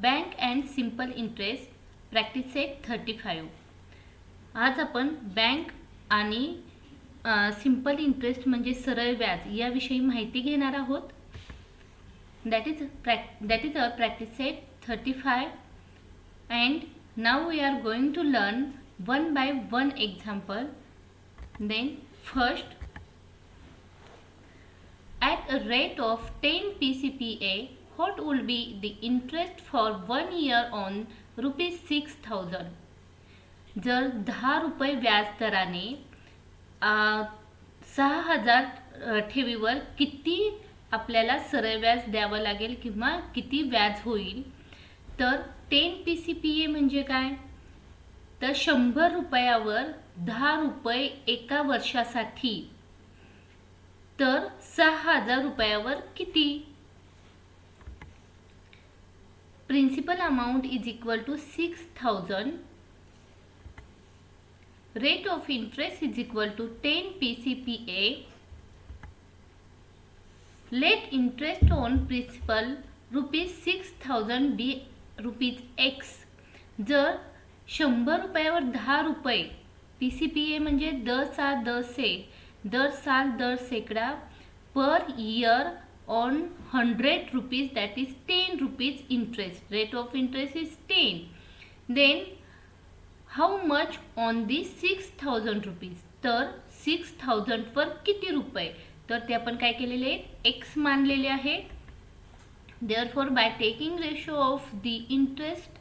Bank and simple interest practice set 35. आज आपण bank आणि सिम्पल इंटरेस्ट म्हणजे सरळ व्याज याविषयी माहिती घेणार आहोत. That is our practice set 35 and now we are going to learn one by one example. Then first, at a rate of 10 PCPA, what will be the interest for 1 year on rupees 6000? जर 10 रुपये व्याज दराने 6000 ठेवीवर किती आपल्याला सरळ व्याज द्यावं लागेल किंवा किती व्याज होईल, तर 10 PCPA म्हणजे काय, तर 100 रुपयावर 10 रुपये एका वर्षासाठी, तर 6000 रुपयावर किती. Principal amount is equal to 6000. Rate of interest is equal to 10 PCPA. Let interest on principal rupees 6000 be rupees x. जर 100 रुपयावर 10 रुपये, PCPA म्हणजे दर साल दर सेकडा, per year on 100 rupees, that is 10 rupees interest. Rate of interest is 10. Then how much on the 6000 rupees, तर 6000 वर किती रुपये, तर ते आपण काय केलेले आहेत, एक्स मानलेले आहे. Therefore, by taking ratio of the interest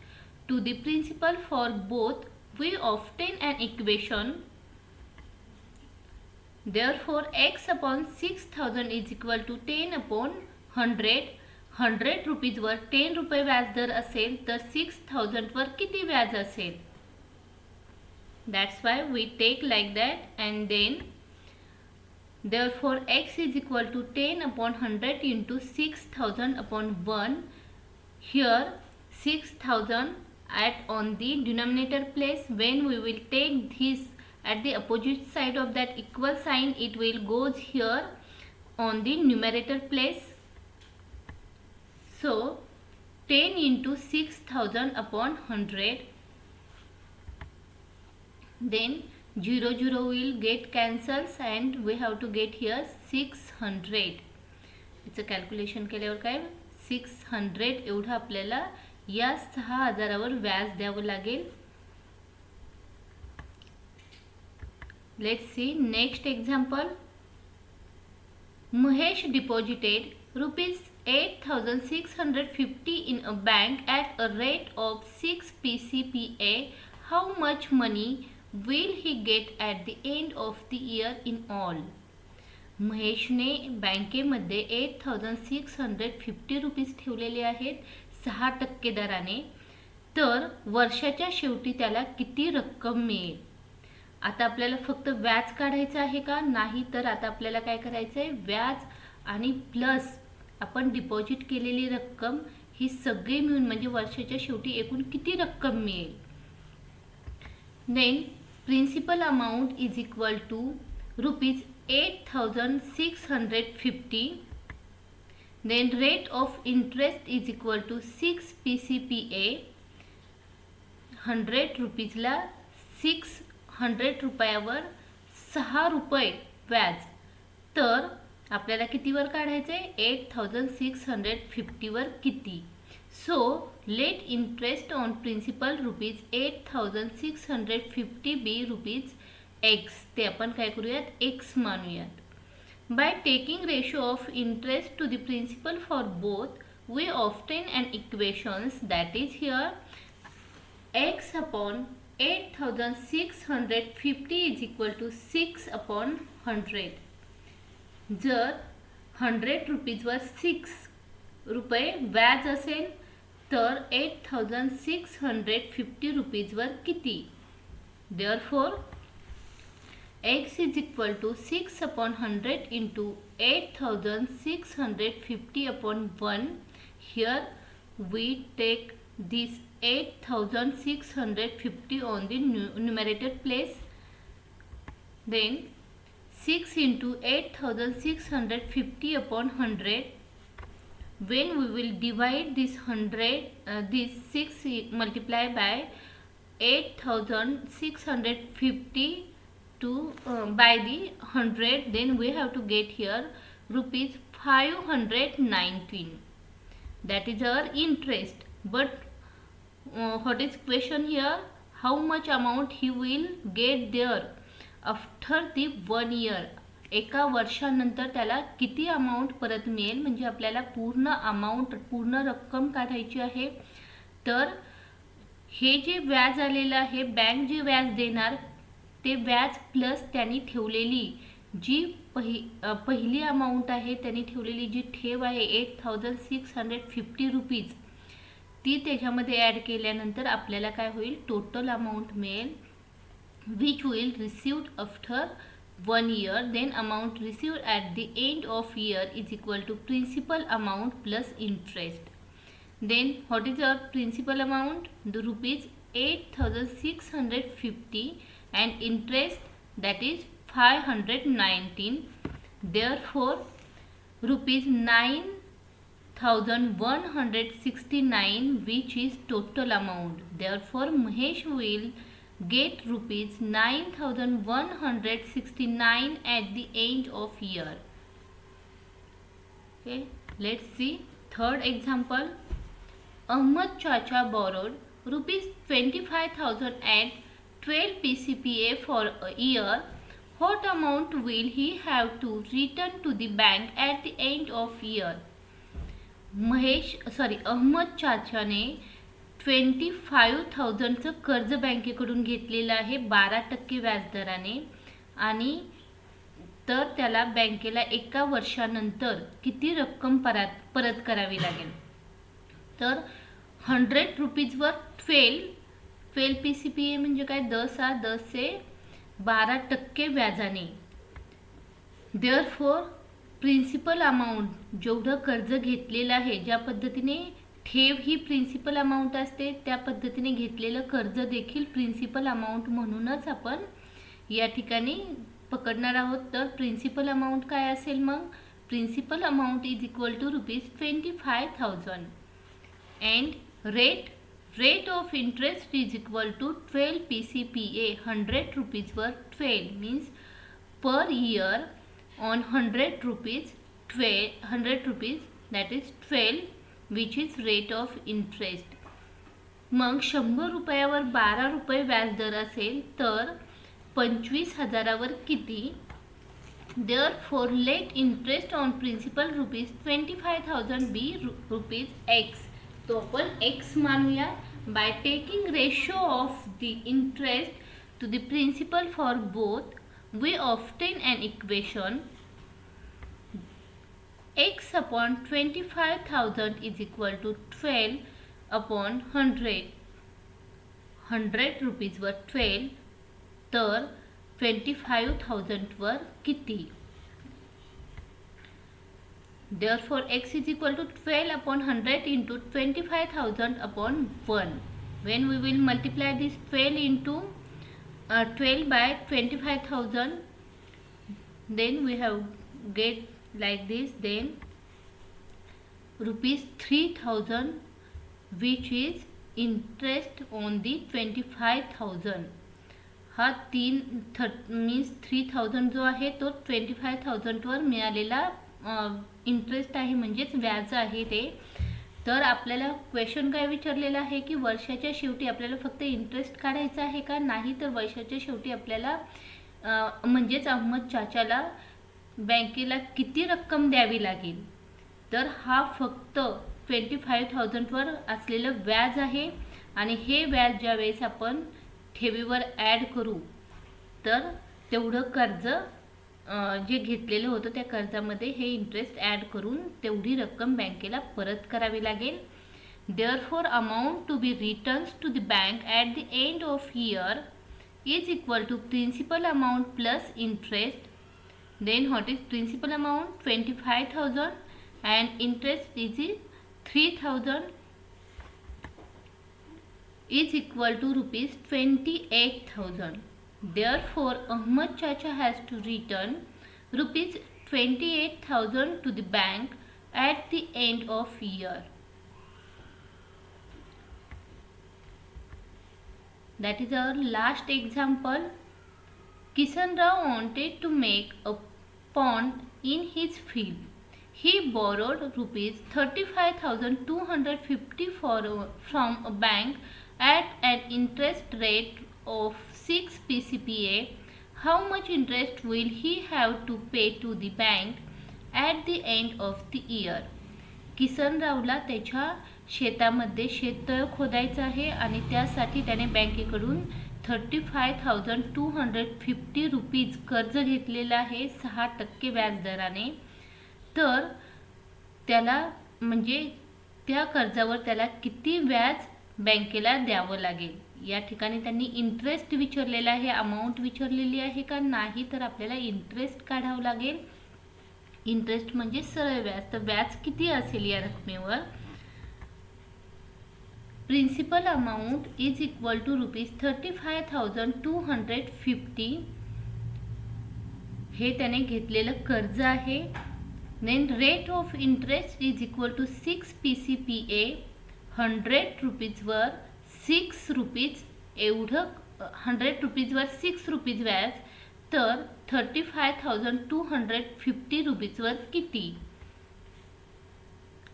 to the principal for both, we obtain an equation. Therefore, x upon 6000 is equal to 10 upon 100. 100 rupees वर 10 रुपये व्याज दर असेल, तर 6000 वर किती व्याज असेल. That's why we take like that, and then therefore x is equal to 10 upon 100 into 6000 upon 1. Here 6000 on the denominator place. When we will take this at the opposite side of that equal sign, it will goes here on the numerator place. So 10 into 6000 upon 100. Then 0 will get cancels and we have to get here 600. It's calculation केल्यावर काय 600 एवढं आपल्याला या 6000 वर व्याज द्यावं लागेल. Let's see next example. Mahesh deposited rupees 8650 in a bank at a rate of 6 PCPA. How much money will he get at the end of the year in all? महेशने बँकेमध्ये 8650 रुपीज ठेवलेले आहेत 6% दराने, तर वर्षाच्या शेवटी त्याला किती रक्कम मिळेल. आता आपल्याला फक्त व्याज काढायचं आहे का, नाही, तर आता आपल्याला काय करायचं आहे, व्याज आणि प्लस आपण डिपॉझिट केलेली रक्कम ही सगळी मिळून म्हणजे वर्षाच्या शेवटी एकूण किती रक्कम मिळेल. Then principal amount is equal to rupees 8650. Then rate of interest is equal to 6 PCPA. 100 रुपीजला 600 रुपयावर 6 रुपये व्याज, तर आपल्याला कितीवर काढायचं आहे, 8650 वर किती. So let interest on principal rupees 8650 be rupees x. ते आपण काय करूयात, x मानूयात. By taking ratio of interest to the principal for both, we obtain an equations, that is here x upon 8650 is equal to 6 upon 100. जर 100 rupees वर 6 रुपये व्याज असेल, तर 8650 रुपीज वर किती. Therefore x is equal to 6 upon 100 into 8650 upon 1. Here we take this 8650 on the numerator place. Then 6 into 8650 upon 100. when we will divide this 6 multiply by 8650 to by the 100, then we have to get here rupees 519. That is our interest. But what is question here? How much amount he will get there after the 1 year? एका वर्षानंतर त्याला किती amount परत मिळेल, म्हणजे आपल्याला पूर्ण amount, पूर्ण रक्कम काढायची आहे. तर हे जे व्याज आलेलं आहे, बँक जे व्याज देणार ते व्याज प्लस त्यांनी ठेवलेली जी पहिली अमाऊंट आहे, त्यांनी ठेवलेली जी ठेव आहे 8650 रुपीज, ती त्याच्यामध्ये ॲड केल्यानंतर आपल्याला काय होईल, टोटल अमाऊंट मिळेल which will received after 1 year. Then amount received at the end of year is equal to principal amount plus interest. Then what is our principal amount? The rupees 8650 and interest that is 519. Therefore rupees 9169 which is total amount. Therefore Mahesh will get rupees 9169 at the end of year. Okay, let's see third example. Ahmad Chacha borrowed rupees 25,000 at 12 PCPA for a year. What amount will he have to return to the bank at the end of year? Ahmad चाचाने 25,000चं कर्ज बँकेकडून घेतलेलं आहे 12% व्याजदराने, आणि तर त्याला बँकेला एका वर्षानंतर किती रक्कम परत करावी लागेल. तर 100 रुपीजवर 12 PCPA म्हणजे काय, 10 से 12% व्याजाने. देअरफॉर प्रिन्सिपल अमाऊंट, जेवढं कर्ज घेतलेलं आहे, ज्या पद्धतीने ठेव ही प्रिन्सिपल अमाऊंट असते, त्या पद्धतीने घेतलेलं कर्ज देखील प्रिन्सिपल अमाऊंट म्हणूनच आपण या ठिकाणी पकडणार आहोत. तर प्रिन्सिपल अमाऊंट काय असेल, मग principal amount is equal to rupees 25,000 and rate of interest is equal to 12 PCPA. 100 रुपीजवर 12 means per year on 100 rupees that is 12 which is rate of interest. मग 100 रुपयावर 12 रुपये व्याजदर असेल तर 25,000वर किती. Therefore let interest on principal rupees 25,000 be rupees x. तो आपण x मानूया. By taking ratio of the interest to the principal for both, we obtain an equation x upon 25,000 is equal to 12 upon 100 रुपीजवर 12, तर 25,000वर किती. Therefore x is equal to 12 upon 100 into 25,000 upon 1. When we will multiply this 12 into 12 by 25,000, then we have get like this. Then rupees 3,000 which is interest on the 25,000. हा means 3,000 जो आहे तो 25,000वर मिळालेला interest आहे, म्हणजेच व्याज आहे ते. तर आपल्याला क्वेश्चन काय विचारलेला आहे की वर्षाच्या शेवटी आपल्याला फक्त इंटरेस्ट काढायचा आहे का, नाही तर वर्षाच्या शेवटी आपल्याला म्हणजेच अहमद चाचाला बँकेला किती रक्कम द्यावी लागेल. तर हा फक्त 25,000वर असलेलं व्याज आहे, आणि हे व्याज ज्या वेळेस आपण ठेवीवर ॲड करू तर तेवढं कर्ज जे घेतलेलं होतं त्या कर्जामध्ये हे इंटरेस्ट ॲड करून तेवढी रक्कम बँकेला परत करावी लागेल. Therefore amount to be returns to the bank at the end of year is equal to principal amount plus interest. Then what is principal amount? 25,000 and interest is 3,000 is equal to rupees 28,000. Therefore Ahmad Chacha has to return rupees 28,000 to the bank at the end of year. That is our last example. Kisan Rao wanted to make a pond in his field. He borrowed rupees 35,250 from a bank at an interest rate of 6 PCPA. How much interest will he have to pay to the bank at the end of the year? किसनरावला त्याच्या शेतामध्ये शेततळ खोदायचं आहे आणि त्यासाठी त्याने बँकेकडून 35,250 rupees कर्ज घेतलेलं आहे 6% व्याजदराने. तर त्याला म्हणजे त्या कर्जावर त्याला किती व्याज बँकेला द्यावं लागेल. या ठिकाणी त्यांनी इंटरेस्ट विचारलेला आहे, अमाऊंट विचारलेली आहे का नाही, तर आपल्याला इंटरेस्ट काढावं लागेल. इंटरेस्ट म्हणजे सरळ व्याज. तर व्याज किती असेल या रकमेवर? Principal amount is equal to rupees 35,250. हे त्याने घेतलेलं कर्ज आहे. Then rate of interest is equal to 6 PCPA. 100 रुपीजवर 6 रुपीज एवढं 100 रुपीजवर 6 रुपीज व्याज. तर 35,250 रुपीजवर किती?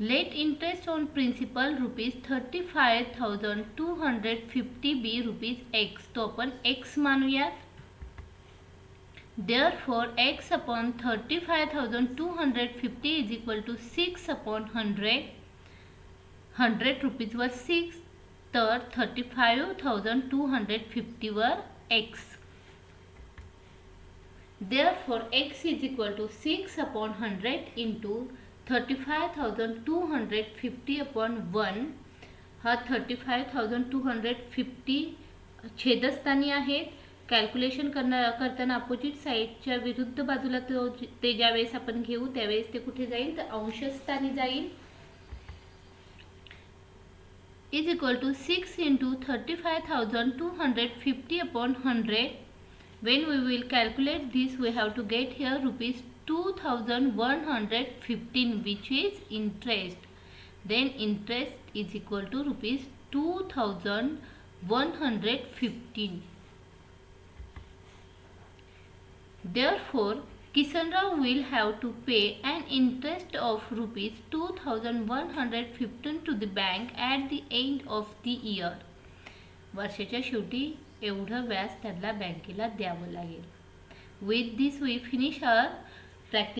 Let interest on principal rupees 35,250 be rupees x. तो आपण एक्स मानूयात. Therefore, x upon 35,250 is equal to 6 upon 100. 100 रुपीजवर 6 तर 35,250 वर x. Therefore, x is equal to 6 upon 100 into 35,250 upon 1. हा 35,250 छेदस्थानी आहेत. कॅल्क्युलेशन करताना अपोजिट साईडच्या विरुद्ध बाजूला ते ज्यावेळेस आपण घेऊ त्यावेळेस ते कुठे जाईल तर अंशस्थानी जाईल. Is equal to 6 into 35,250 upon 100. When we will calculate this, we have to get here rupees 2,115, which is interest. Then interest is equal to rupees 2,115. Therefore, Kisanrao will have to pay an interest of rupees 2,115 to the bank at the end of the year. वर्षाच्या शेवटी एवढं व्याज त्याला बँकेला द्यावं लागेल. With this we finish our practice.